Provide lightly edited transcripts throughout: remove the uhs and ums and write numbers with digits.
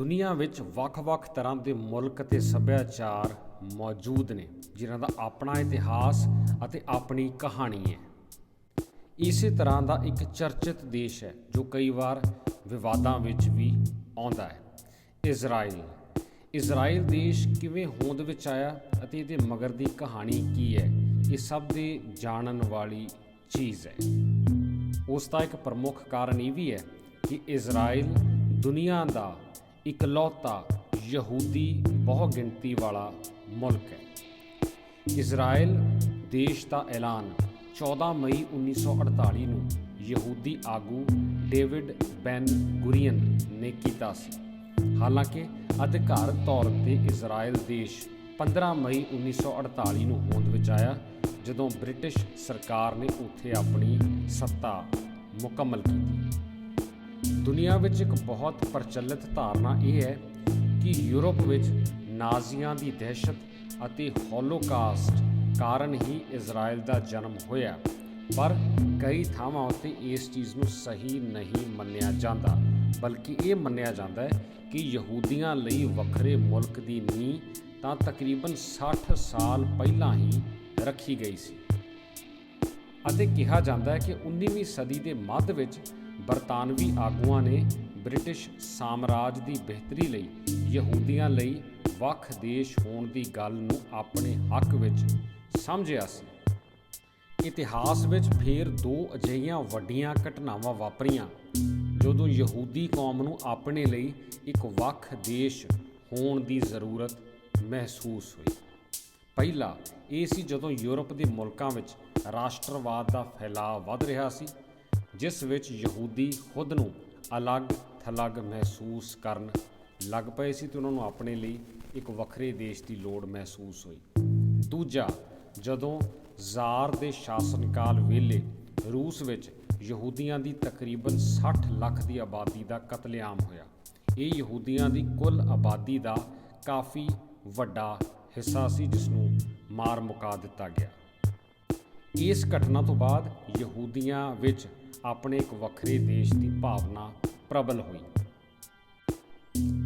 ਦੁਨੀਆ ਵਿੱਚ ਵੱਖ-ਵੱਖ ਤਰ੍ਹਾਂ ਦੇ ਮੁਲਕ ਅਤੇ ਸੱਭਿਆਚਾਰ ਮੌਜੂਦ ਨੇ ਜਿਨ੍ਹਾਂ ਦਾ ਆਪਣਾ ਇਤਿਹਾਸ ਅਤੇ ਆਪਣੀ ਕਹਾਣੀ ਹੈ। ਇਸੇ ਤਰ੍ਹਾਂ ਦਾ ਇੱਕ ਚਰਚਿਤ ਦੇਸ਼ ਹੈ ਜੋ ਕਈ ਵਾਰ ਵਿਵਾਦਾਂ ਵਿੱਚ ਵੀ ਆਉਂਦਾ ਹੈ, ਇਜ਼ਰਾਈਲ ਦੇਸ਼ ਕਿਵੇਂ ਹੋਂਦ ਵਿੱਚ ਆਇਆ ਅਤੇ ਇਹਦੇ ਮਗਰ ਦੀ ਕਹਾਣੀ ਕੀ ਹੈ, ਇਹ ਸਭ ਦੇ ਜਾਣਨ ਵਾਲੀ ਚੀਜ਼ ਹੈ। ਉਸ ਦਾ ਇੱਕ ਪ੍ਰਮੁੱਖ ਕਾਰਨ ਇਹ ਵੀ ਹੈ ਕਿ ਇਜ਼ਰਾਈਲ ਦੁਨੀਆ ਦਾ ਇਕਲੌਤਾ ਯਹੂਦੀ ਬਹੁ ਗਿਣਤੀ ਵਾਲਾ ਮੁਲਕ ਹੈ। ਇਜ਼ਰਾਈਲ ਦੇਸ਼ ਦਾ ਐਲਾਨ 14 ਮਈ 1948 ਨੂੰ ਯਹੂਦੀ ਆਗੂ ਡੇਵਿਡ ਬੈਨ ਗੁਰੀਅਨ ਨੇ ਕੀਤਾ ਸੀ। ਹਾਲਾਂਕਿ ਅਧਿਕਾਰਤ ਤੌਰ 'ਤੇ ਇਜ਼ਰਾਈਲ ਦੇਸ਼ 15 ਮਈ 1948 ਨੂੰ ਹੋਂਦ ਵਿੱਚ ਆਇਆ, ਜਦੋਂ ਬ੍ਰਿਟਿਸ਼ ਸਰਕਾਰ ਨੇ ਉੱਥੇ ਆਪਣੀ ਸੱਤਾ ਮੁਕੰਮਲ ਕੀਤੀ। ਦੁਨੀਆ ਵਿੱਚ ਇੱਕ ਬਹੁਤ ਪ੍ਰਚਲਿਤ ਧਾਰਨਾ ਇਹ ਹੈ ਕਿ ਯੂਰਪ ਵਿੱਚ ਨਾਜ਼ੀਆਂ ਦੀ ਦਹਿਸ਼ਤ ਅਤੇ ਹੋਲੋਕਾਸਟ ਕਾਰਨ ਹੀ ਇਜ਼ਰਾਈਲ ਦਾ ਜਨਮ ਹੋਇਆ, ਪਰ ਕਈ ਥਾਵਾਂ ਉੱਤੇ ਇਸ ਚੀਜ਼ ਨੂੰ ਸਹੀ ਨਹੀਂ ਮੰਨਿਆ ਜਾਂਦਾ, ਬਲਕਿ ਇਹ ਮੰਨਿਆ ਜਾਂਦਾ ਹੈ ਕਿ ਯਹੂਦੀਆਂ ਲਈ ਵੱਖਰੇ ਮੁਲਕ ਦੀ ਨੀਂਹ ਤਾਂ ਤਕਰੀਬਨ 60 ਸਾਲ ਪਹਿਲਾਂ ਹੀ ਰੱਖੀ ਗਈ ਸੀ। ਅਤੇ ਕਿਹਾ ਜਾਂਦਾ ਹੈ ਕਿ 19ਵੀਂ ਸਦੀ ਦੇ ਮੱਧ ਵਿੱਚ ਬਰਤਾਨਵੀ ਆਗੂਆਂ ਨੇ ਬ੍ਰਿਟਿਸ਼ ਸਾਮਰਾਜ ਦੀ ਬਿਹਤਰੀ ਲਈ ਯਹੂਦੀਆਂ ਲਈ ਵੱਖ ਦੇਸ਼ ਹੋਣ ਦੀ ਗੱਲ ਨੂੰ ਆਪਣੇ ਹੱਕ ਵਿੱਚ ਸਮਝਿਆ ਸੀ। ਇਤਿਹਾਸ ਵਿੱਚ ਫਿਰ ਦੋ ਅਜਿਹੀਆਂ ਵੱਡੀਆਂ ਘਟਨਾਵਾਂ ਵਾਪਰੀਆਂ ਜਦੋਂ ਯਹੂਦੀ ਕੌਮ ਨੂੰ ਆਪਣੇ ਲਈ ਇੱਕ ਵੱਖ ਦੇਸ਼ ਹੋਣ ਦੀ ਜ਼ਰੂਰਤ ਮਹਿਸੂਸ ਹੋਈ। ਪਹਿਲਾ ਇਹ ਸੀ ਜਦੋਂ ਯੂਰਪ ਦੇ ਮੁਲਕਾਂ ਵਿੱਚ ਰਾਸ਼ਟਰਵਾਦ ਦਾ ਫੈਲਾਅ ਵੱਧ ਰਿਹਾ ਸੀ, ਜਿਸ ਵਿੱਚ ਯਹੂਦੀ ਖੁਦ ਨੂੰ ਅਲੱਗ-ਥਲੱਗ ਮਹਿਸੂਸ ਕਰਨ ਲੱਗ ਪਏ ਸੀ ਅਤੇ ਉਹਨਾਂ ਨੂੰ ਆਪਣੇ ਲਈ ਇੱਕ ਵੱਖਰੇ ਦੇਸ਼ ਦੀ ਲੋੜ ਮਹਿਸੂਸ ਹੋਈ। ਦੂਜਾ, ਜਦੋਂ ਜ਼ਾਰ ਦੇ ਸ਼ਾਸਨਕਾਲ ਵੇਲੇ ਰੂਸ ਵਿੱਚ ਯਹੂਦੀਆਂ ਦੀ ਤਕਰੀਬਨ 60 ਲੱਖ ਦੀ ਆਬਾਦੀ ਦਾ ਕਤਲੇਆਮ ਹੋਇਆ। ਇਹ ਯਹੂਦੀਆਂ ਦੀ ਕੁੱਲ ਆਬਾਦੀ ਦਾ ਕਾਫੀ ਵੱਡਾ ਹਿੱਸਾ ਸੀ ਜਿਸ ਨੂੰ ਮਾਰ ਮੁਕਾ ਦਿੱਤਾ ਗਿਆ। ਇਸ ਘਟਨਾ ਤੋਂ ਬਾਅਦ ਯਹੂਦੀਆਂ ਵਿੱਚ ਆਪਣੇ ਇੱਕ ਵੱਖਰੇ ਦੇਸ਼ ਦੀ ਭਾਵਨਾ ਪ੍ਰਬਲ ਹੋਈ।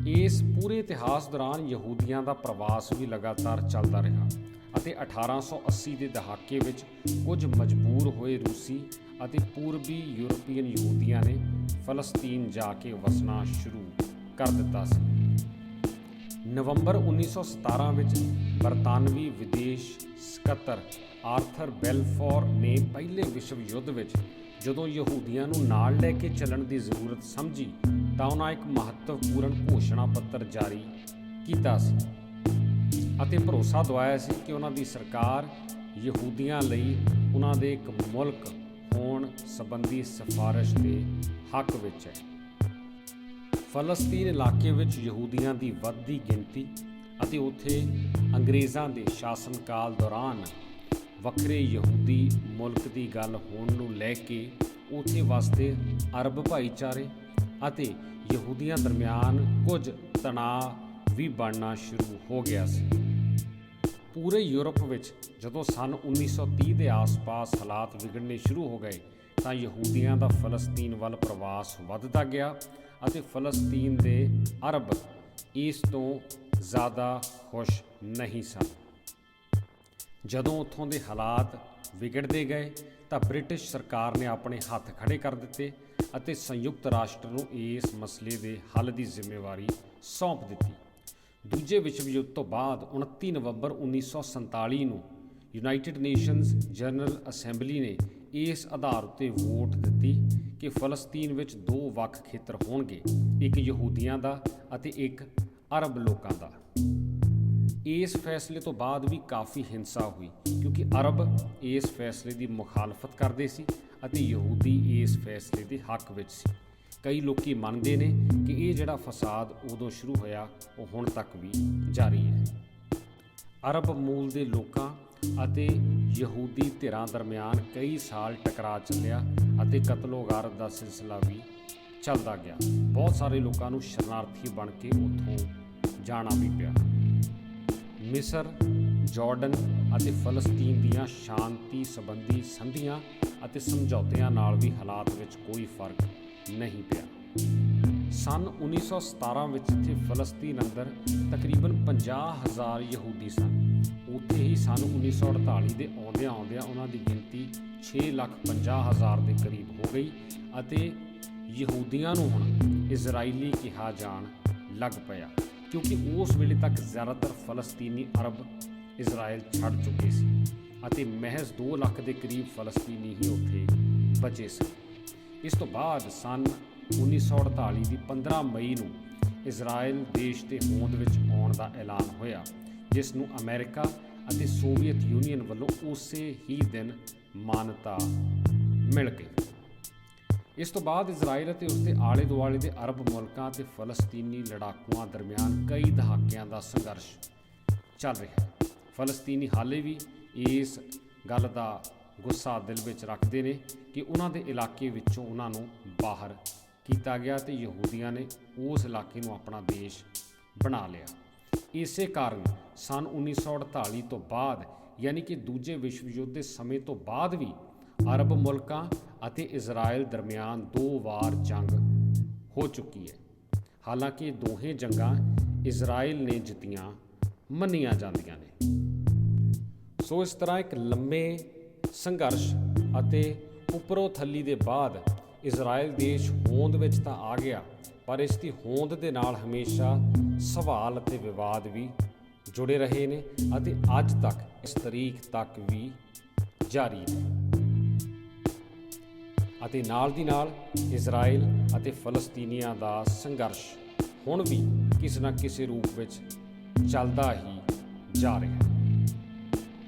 ਇਸ ਪੂਰੇ ਇਤਿਹਾਸ ਦੌਰਾਨ ਯਹੂਦੀਆਂ ਦਾ ਪ੍ਰਵਾਸ ਵੀ ਲਗਾਤਾਰ ਚੱਲਦਾ ਰਿਹਾ ਅਤੇ 1880 ਦੇ ਦਹਾਕੇ ਵਿੱਚ ਕੁਝ ਮਜਬੂਰ ਹੋਏ ਰੂਸੀ ਅਤੇ ਪੂਰਬੀ ਯੂਰਪੀਅਨ ਯਹੂਦੀਆਂ ਨੇ ਫਲਸਤੀਨ ਜਾ ਕੇ ਵਸਣਾ ਸ਼ੁਰੂ ਕਰ ਦਿੱਤਾ ਸੀ। ਨਵੰਬਰ 1917 ਵਿੱਚ ਬਰਤਾਨਵੀ ਵਿਦੇਸ਼ ਸਕੱਤਰ ਆਰਥਰ ਬੈਲਫੋਰ ਨੇ ਪਹਿਲੇ ਵਿਸ਼ਵ ਯੁੱਧ ਵਿੱਚ ਜਦੋਂ ਯਹੂਦੀਆਂ ਨੂੰ ਨਾਲ ਲੈ ਕੇ ਚੱਲਣ ਦੀ ਜ਼ਰੂਰਤ ਸਮਝੀ ਤਾਂ ਉਹਨਾਂ ਇੱਕ ਮਹੱਤਵਪੂਰਨ ਘੋਸ਼ਣਾ ਪੱਤਰ ਜਾਰੀ ਕੀਤਾ ਸੀ ਅਤੇ ਭਰੋਸਾ ਦਿਵਾਇਆ ਸੀ ਕਿ ਉਹਨਾਂ ਦੀ ਸਰਕਾਰ ਯਹੂਦੀਆਂ ਲਈ ਉਹਨਾਂ ਦੇ ਇੱਕ ਮੁਲਕ ਹੋਣ ਸੰਬੰਧੀ ਸਿਫਾਰਿਸ਼ ਦੇ ਹੱਕ ਵਿੱਚ ਹੈ। ਫਲਸਤੀਨ ਇਲਾਕੇ ਵਿੱਚ ਯਹੂਦੀਆਂ ਦੀ ਵੱਧਦੀ ਗਿਣਤੀ ਅਤੇ ਉੱਥੇ ਅੰਗਰੇਜ਼ਾਂ ਦੇ ਸ਼ਾਸਨਕਾਲ ਦੌਰਾਨ ਵੱਖਰੇ ਯਹੂਦੀ ਮੁਲਕ ਦੀ ਗੱਲ ਹੋਣ ਨੂੰ ਲੈ ਕੇ ਉੱਥੇ ਵਸਦੇ ਅਰਬ ਭਾਈਚਾਰੇ ਅਤੇ ਯਹੂਦੀਆਂ ਦਰਮਿਆਨ ਕੁਝ ਤਣਾਅ ਵੀ ਬਣਨਾ ਸ਼ੁਰੂ ਹੋ ਗਿਆ ਸੀ। ਪੂਰੇ ਯੂਰਪ ਵਿੱਚ ਜਦੋਂ ਸੰਨ 1930 ਦੇ ਆਸ-ਪਾਸ ਹਾਲਾਤ ਵਿਗੜਨੇ ਸ਼ੁਰੂ ਹੋ ਗਏ ਤਾਂ ਯਹੂਦੀਆਂ ਦਾ ਫਲਸਤੀਨ ਵੱਲ ਪ੍ਰਵਾਸ ਵੱਧਦਾ ਗਿਆ ਅਤੇ ਫਲਸਤੀਨ ਦੇ ਅਰਬ ਇਸ ਤੋਂ ਜ਼ਿਆਦਾ ਖੁਸ਼ ਨਹੀਂ ਸਨ। ਜਦੋਂ ਉੱਥੋਂ ਦੇ ਹਾਲਾਤ ਵਿਗੜਦੇ ਗਏ ਤਾਂ ਬ੍ਰਿਟਿਸ਼ ਸਰਕਾਰ ਨੇ ਆਪਣੇ ਹੱਥ ਖੜੇ ਕਰ ਦਿੱਤੇ ਅਤੇ ਸੰਯੁਕਤ ਰਾਸ਼ਟਰ ਨੂੰ ਇਸ ਮਸਲੇ ਦੇ ਹੱਲ ਦੀ ਜ਼ਿੰਮੇਵਾਰੀ ਸੌਂਪ ਦਿੱਤੀ। ਦੂਜੇ ਵਿਸ਼ਵ ਯੁੱਧ ਤੋਂ ਬਾਅਦ 29 ਨਵੰਬਰ 1947 ਨੂੰ ਯੂਨਾਈਟਿਡ ਨੇਸ਼ਨਜ਼ ਜਨਰਲ ਅਸੈਂਬਲੀ ਨੇ ਇਸ ਆਧਾਰ ਉੱਤੇ ਵੋਟ ਦਿੱਤੀ ਕਿ ਫਲਸਤੀਨ ਵਿੱਚ ਦੋ ਵੱਖ ਖੇਤਰ ਹੋਣਗੇ, ਇੱਕ ਯਹੂਦੀਆਂ ਦਾ ਅਤੇ ਇੱਕ ਅਰਬ ਲੋਕਾਂ ਦਾ। ਇਸ ਫੈਸਲੇ ਤੋਂ ਬਾਅਦ ਵੀ ਕਾਫੀ ਹਿੰਸਾ ਹੋਈ ਕਿਉਂਕਿ ਅਰਬ ਇਸ ਫੈਸਲੇ ਦੀ ਮੁਖਾਲਫਤ ਕਰਦੇ ਸੀ ਅਤੇ ਯਹੂਦੀ ਇਸ ਫੈਸਲੇ ਦੇ ਹੱਕ ਵਿੱਚ ਸੀ। ਕਈ ਲੋਕੀ ਮੰਨਦੇ ਨੇ ਕਿ ਇਹ ਜਿਹੜਾ ਫਸਾਦ ਉਦੋਂ ਸ਼ੁਰੂ ਹੋਇਆ ਉਹ ਹੁਣ ਤੱਕ ਵੀ ਜਾਰੀ ਹੈ। ਅਰਬ ਮੂਲ ਦੇ ਲੋਕਾਂ ਅਤੇ ਯਹੂਦੀ ਧਿਰਾਂ ਦਰਮਿਆਨ ਕਈ ਸਾਲ ਟਕਰਾਅ ਚੱਲਿਆ ਅਤੇ ਕਤਲੋ-ਗਾਰਤ ਦਾ ਸਿਲਸਿਲਾ ਵੀ ਚੱਲਦਾ ਗਿਆ। ਬਹੁਤ ਸਾਰੇ ਲੋਕਾਂ ਨੂੰ ਸ਼ਰਨਾਰਥੀ ਬਣ ਕੇ ਉੱਥੋਂ ਜਾਣਾ ਵੀ ਪਿਆ। ਮਿਸਰ, ਜਾਰਡਨ ਅਤੇ ਫਲਸਤੀਨ ਦੀਆਂ ਸ਼ਾਂਤੀ ਸੰਬੰਧੀ ਸੰਧੀਆਂ ਅਤੇ ਸਮਝੌਤਿਆਂ ਨਾਲ ਵੀ ਹਾਲਾਤ ਵਿੱਚ ਕੋਈ ਫਰਕ ਨਹੀਂ ਪਿਆ। ਸਨ 1917 ਵਿੱਚ ਇੱਥੇ ਫਲਸਤੀਨ ਅੰਦਰ ਤਕਰੀਬਨ 50,000 ਯਹੂਦੀ ਸਨ। ਉੱਥੇ ਹੀ ਸਨ 1948 ਦੇ ਆਉਂਦਿਆਂ ਉਹਨਾਂ ਦੀ ਗਿਣਤੀ 6,50,000 ਦੇ ਕਰੀਬ ਹੋ ਗਈ ਅਤੇ ਯਹੂਦੀਆਂ ਨੂੰ ਹੁਣ ਇਜ਼ਰਾਈਲੀ ਕਿਹਾ ਜਾਣ ਲੱਗ ਪਿਆ, ਕਿਉਂਕਿ ਉਸ ਵੇਲੇ ਤੱਕ ਜ਼ਿਆਦਾਤਰ ਫਲਸਤੀਨੀ ਅਰਬ ਇਜ਼ਰਾਈਲ ਛੱਡ ਚੁੱਕੇ ਸੀ ਅਤੇ ਮਹਿਜ਼ 2 ਲੱਖ ਦੇ ਕਰੀਬ ਫਲਸਤੀਨੀ ਹੀ ਉੱਥੇ ਬਚੇ ਸਨ। ਇਸ ਤੋਂ ਬਾਅਦ ਸਨ 1948 ਦੀ 15 ਮਈ ਨੂੰ ਇਜ਼ਰਾਈਲ ਦੇਸ਼ ਦੇ ਹੋਂਦ ਵਿੱਚ ਆਉਣ ਦਾ ਐਲਾਨ ਹੋਇਆ, ਜਿਸ ਨੂੰ ਅਮਰੀਕਾ ਅਤੇ ਸੋਵੀਅਤ ਯੂਨੀਅਨ ਵੱਲੋਂ ਉਸੇ ਹੀ ਦਿਨ ਮਾਨਤਾ ਮਿਲ ਗਈ। ਇਸ ਤੋਂ ਬਾਅਦ ਇਜ਼ਰਾਈਲ ਅਤੇ ਉਸਦੇ ਆਲੇ ਦੁਆਲੇ ਦੇ ਅਰਬ ਮੁਲਕਾਂ ਅਤੇ ਫਲਸਤੀਨੀ ਲੜਾਕੂਆਂ ਦਰਮਿਆਨ ਕਈ ਦਹਾਕਿਆਂ ਦਾ ਸੰਘਰਸ਼ ਚੱਲ ਰਿਹਾ ਹੈ। ਫਲਸਤੀਨੀ ਹਾਲੇ ਵੀ ਇਸ ਗੱਲ ਦਾ ਗੁੱਸਾ ਦਿਲ ਵਿੱਚ ਰੱਖਦੇ ਨੇ ਕਿ ਉਹਨਾਂ ਦੇ ਇਲਾਕੇ ਵਿੱਚੋਂ ਉਹਨਾਂ ਨੂੰ ਬਾਹਰ ਕੀਤਾ ਗਿਆ ਅਤੇ ਯਹੂਦੀਆਂ ਨੇ ਉਸ ਇਲਾਕੇ ਨੂੰ ਆਪਣਾ ਦੇਸ਼ ਬਣਾ ਲਿਆ। ਇਸੇ ਕਾਰਨ ਸਨ 1948 ਤੋਂ ਬਾਅਦ, ਯਾਨੀ ਕਿ ਦੂਜੇ ਵਿਸ਼ਵ ਯੁੱਧ ਦੇ ਸਮੇਂ ਤੋਂ ਬਾਅਦ ਵੀ ਅਰਬ ਮੁਲਕਾਂ ਅਤੇ ਇਜ਼ਰਾਈਲ ਦਰਮਿਆਨ 2 ਵਾਰ ਜੰਗ ਹੋ ਚੁੱਕੀ ਹੈ। ਹਾਲਾਂਕਿ ਦੋਹੇ ਜੰਗਾਂ ਇਜ਼ਰਾਈਲ ਨੇ ਜਿੱਤੀਆਂ ਮੰਨੀਆਂ ਜਾਂਦੀਆਂ ਨੇ। ਸੋ ਇਸ ਤਰ੍ਹਾਂ ਇੱਕ ਲੰਮੇ ਸੰਘਰਸ਼ ਅਤੇ ਉੱਪਰੋਂ ਥੱਲੀ ਦੇ ਬਾਅਦ ਇਜ਼ਰਾਈਲ ਦੇਸ਼ ਹੋਂਦ ਵਿੱਚ ਤਾਂ ਆ ਗਿਆ, ਪਰ ਇਸ ਦੀ ਹੋਂਦ ਦੇ ਨਾਲ ਹਮੇਸ਼ਾ ਸਵਾਲ ਅਤੇ ਵਿਵਾਦ ਵੀ ਜੁੜੇ ਰਹੇ ਨੇ ਅਤੇ ਅੱਜ ਤੱਕ ਇਸ ਤਰੀਕ ਤੱਕ ਵੀ ਜਾਰੀ ਨੇ। ਅਤੇ ਨਾਲ ਦੀ ਨਾਲ ਇਜ਼ਰਾਈਲ ਅਤੇ ਫਲਸਤੀਨੀਆਂ ਦਾ ਸੰਘਰਸ਼ ਹੁਣ ਵੀ ਕਿਸੇ ਨਾ ਕਿਸੇ ਰੂਪ ਵਿੱਚ ਚੱਲਦਾ ਹੀ ਜਾ ਰਿਹਾ ਹੈ।